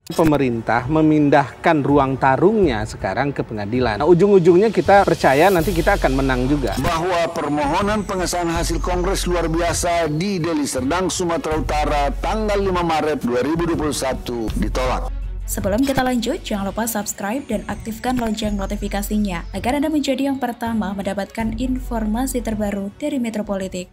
Pemerintah memindahkan ruang tarungnya sekarang ke pengadilan. Nah, ujung-ujungnya kita percaya nanti kita akan menang juga. Bahwa permohonan pengesahan hasil Kongres luar biasa di Deli Serdang, Sumatera Utara tanggal 5 Maret 2021 ditolak. Sebelum kita lanjut, jangan lupa subscribe dan aktifkan lonceng notifikasinya agar Anda menjadi yang pertama mendapatkan informasi terbaru dari Metropolitik.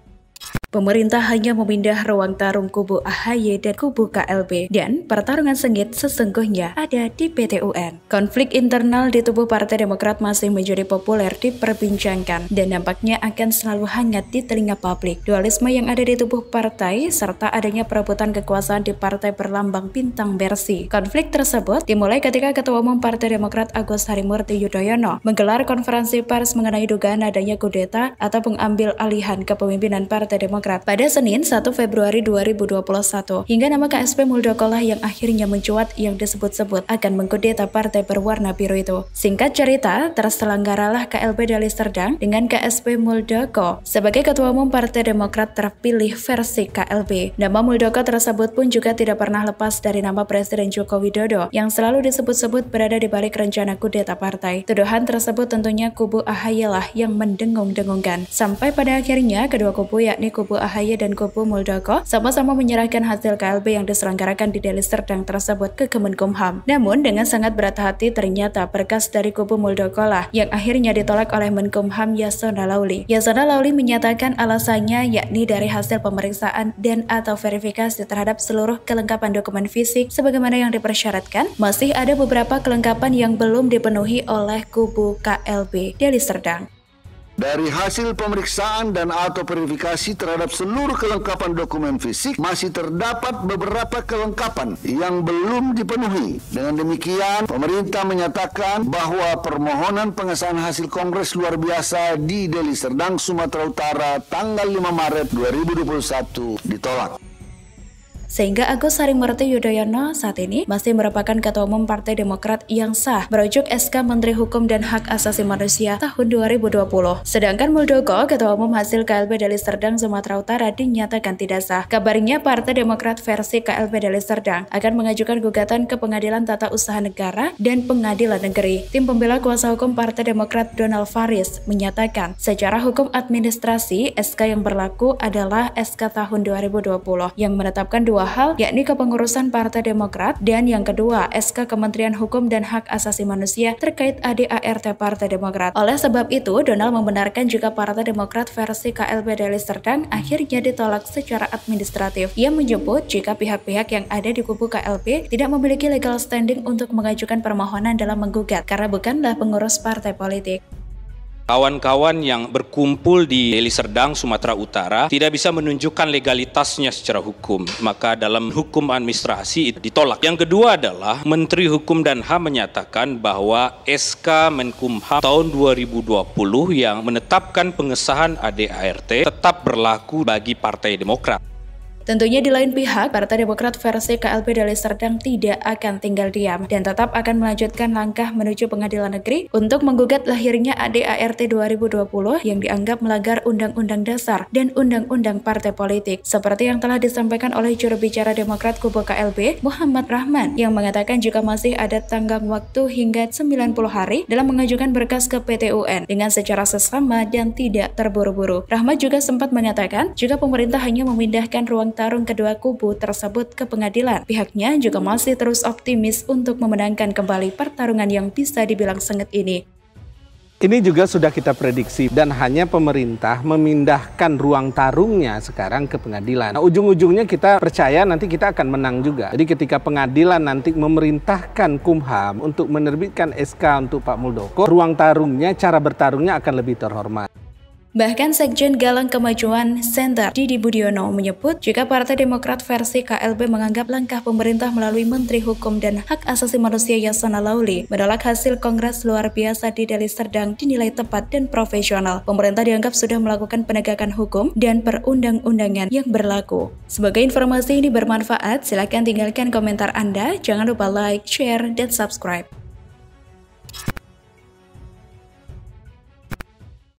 Pemerintah hanya memindah ruang tarung kubu AHY dan kubu KLB, dan pertarungan sengit sesungguhnya ada di PT UN. Konflik internal di tubuh Partai Demokrat masih menjadi populer diperbincangkan dan nampaknya akan selalu hangat di telinga publik. Dualisme yang ada di tubuh partai serta adanya perebutan kekuasaan di partai berlambang bintang Mercy. Konflik tersebut dimulai ketika Ketua Umum Partai Demokrat Agus Harimurti Yudhoyono menggelar konferensi pers mengenai dugaan adanya kudeta atau pengambil alihan kepemimpinan Partai Demokrat pada Senin 1 Februari 2021, hingga nama KSP Muldoko lah yang akhirnya mencuat yang disebut-sebut akan mengkudeta partai berwarna biru itu. Singkat cerita, terselenggaralah KLB Deli Serdang dengan KSP Muldoko sebagai Ketua Umum Partai Demokrat terpilih versi KLB. Nama Muldoko tersebut pun juga tidak pernah lepas dari nama Presiden Joko Widodo yang selalu disebut-sebut berada di balik rencana kudeta partai. Tuduhan tersebut tentunya kubu AHY lah yang mendengung-dengungkan. Sampai pada akhirnya kedua kubu yakni kubu AHY dan kubu Muldoko sama-sama menyerahkan hasil KLB yang diselenggarakan di Deli Serdang tersebut ke Kemenkumham. Namun dengan sangat berat hati ternyata berkas dari kubu Muldoko lah yang akhirnya ditolak oleh Menkumham Yasona Lauli. Yasona Lauli menyatakan alasannya yakni dari hasil pemeriksaan dan atau verifikasi terhadap seluruh kelengkapan dokumen fisik sebagaimana yang dipersyaratkan, masih ada beberapa kelengkapan yang belum dipenuhi oleh kubu KLB Deli Serdang. Dari hasil pemeriksaan dan atau verifikasi terhadap seluruh kelengkapan dokumen fisik, masih terdapat beberapa kelengkapan yang belum dipenuhi. Dengan demikian, pemerintah menyatakan bahwa permohonan pengesahan hasil Kongres luar biasa di Deli Serdang, Sumatera Utara tanggal 5 Maret 2021 ditolak. Sehingga Agus Harimurti Yudhoyono saat ini masih merupakan Ketua Umum Partai Demokrat yang sah berujuk SK Menteri Hukum dan Hak Asasi Manusia tahun 2020. Sedangkan Muldoko, Ketua Umum hasil KLB Deli Serdang Sumatera Utara dinyatakan tidak sah. Kabarnya Partai Demokrat versi KLB Deli Serdang akan mengajukan gugatan ke Pengadilan Tata Usaha Negara dan Pengadilan Negeri. Tim pembela kuasa hukum Partai Demokrat Donald Faris menyatakan secara hukum administrasi SK yang berlaku adalah SK tahun 2020 yang menetapkan dua hal, yakni kepengurusan Partai Demokrat dan yang kedua SK Kementerian Hukum dan Hak Asasi Manusia terkait ADART Partai Demokrat. Oleh sebab itu, Donald membenarkan jika Partai Demokrat versi KLB Deli Serdang akhirnya ditolak secara administratif. Ia menyebut jika pihak-pihak yang ada di kubu KLB tidak memiliki legal standing untuk mengajukan permohonan dalam menggugat karena bukanlah pengurus partai politik. Kawan-kawan yang berkumpul di Deli Serdang, Sumatera Utara tidak bisa menunjukkan legalitasnya secara hukum, maka dalam hukum administrasi itu ditolak. Yang kedua adalah Menteri Hukum dan HAM menyatakan bahwa SK Menkumham tahun 2020 yang menetapkan pengesahan ADART tetap berlaku bagi Partai Demokrat. Tentunya di lain pihak, Partai Demokrat versi KLB Deli Serdang tidak akan tinggal diam dan tetap akan melanjutkan langkah menuju pengadilan negeri untuk menggugat lahirnya ADART 2020 yang dianggap melanggar Undang-Undang Dasar dan Undang-Undang Partai Politik. Seperti yang telah disampaikan oleh juru bicara Demokrat kubu KLB, Muhammad Rahman, yang mengatakan juga masih ada tenggang waktu hingga 90 hari dalam mengajukan berkas ke PT UN dengan secara sesama dan tidak terburu-buru. Rahman juga sempat mengatakan jika pemerintah hanya memindahkan ruang tarung kedua kubu tersebut ke pengadilan, pihaknya juga masih terus optimis untuk memenangkan kembali pertarungan yang bisa dibilang sengit ini. Ini juga sudah kita prediksi dan hanya pemerintah memindahkan ruang tarungnya sekarang ke pengadilan. Nah, ujung-ujungnya kita percaya nanti kita akan menang juga. Jadi ketika pengadilan nanti memerintahkan Kumham untuk menerbitkan SK untuk Pak Muldoko, ruang tarungnya, cara bertarungnya akan lebih terhormat. Bahkan Sekjen Galang Kemajuan Center Didi Budiono menyebut jika Partai Demokrat versi KLB menganggap langkah pemerintah melalui Menteri Hukum dan Hak Asasi Manusia Yasona Lauli menolak hasil Kongres luar biasa di Deli Serdang dinilai tepat dan profesional. Pemerintah dianggap sudah melakukan penegakan hukum dan perundang-undangan yang berlaku. Semoga informasi ini bermanfaat, silakan tinggalkan komentar Anda, jangan lupa like, share, dan subscribe.